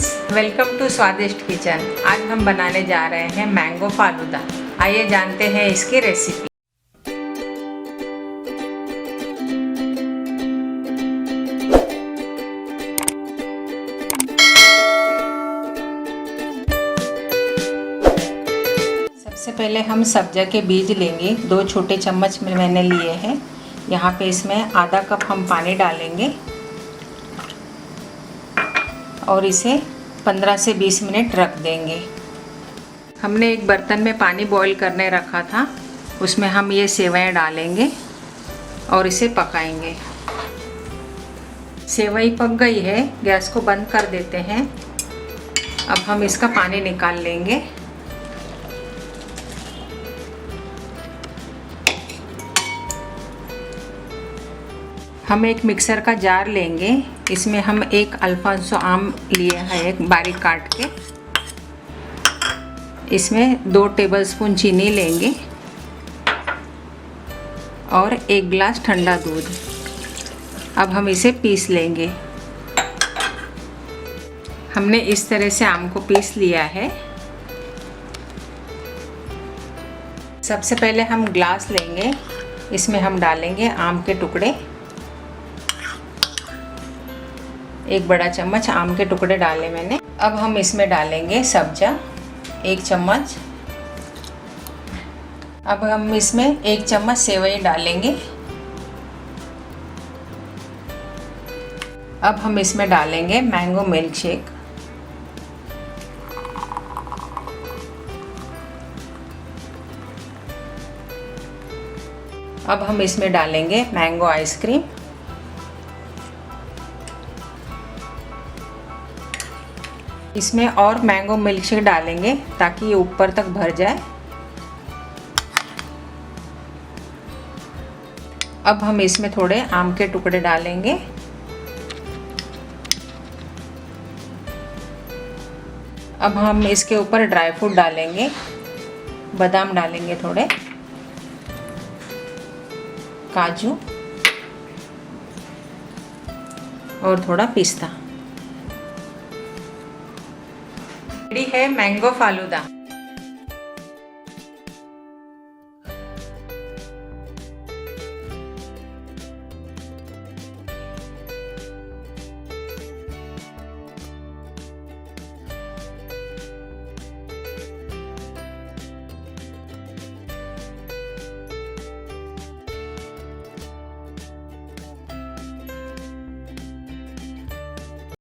Friends, welcome to स्वादिष्ट kitchen. आज हम बनाने जा रहे हैं मैंगो फालूदा। आइए जानते हैं इसकी रेसिपी। सबसे पहले हम सब्जा के बीज लेंगे। 2 छोटे चम्मच में मैंने लिए हैं। यहाँ पे इसमें आधा कप हम पानी डालेंगे और इसे 15 से 20 मिनट रख देंगे। हमने एक बर्तन में पानी बॉईल करने रखा था, उसमें हम ये सेवइयाँ डालेंगे और इसे पकाएंगे। सेवई पक गई है, गैस को बंद कर देते हैं। अब हम इसका पानी निकाल लेंगे। हम एक मिक्सर का जार लेंगे। इसमें हम एक अल्फांसो आम लिए हैं, एक बारीक काट के। इसमें 2 टेबलस्पून चीनी लेंगे और 1 गिलास ठंडा दूध। अब हम इसे पीस लेंगे। हमने इस तरह से आम को पीस लिया है। सबसे पहले हम ग्लास लेंगे, इसमें हम डालेंगे आम के टुकड़े। 1 बड़ा चम्मच आम के टुकड़े डाले मैंने। अब हम इसमें डालेंगे सब्जा 1 चम्मच। अब हम इसमें 1 चम्मच सेवई डालेंगे। अब हम इसमें डालेंगे मैंगो मिल्क शेक। अब हम इसमें डालेंगे मैंगो आइसक्रीम। इसमें और मैंगो मिल्क शेक डालेंगे ताकि ये ऊपर तक भर जाए। अब हम इसमें थोड़े आम के टुकड़े डालेंगे। अब हम इसके ऊपर ड्राई फ्रूट डालेंगे। बादाम डालेंगे थोड़े, काजू और थोड़ा पिस्ता। रेडी है मैंगो फालूदा।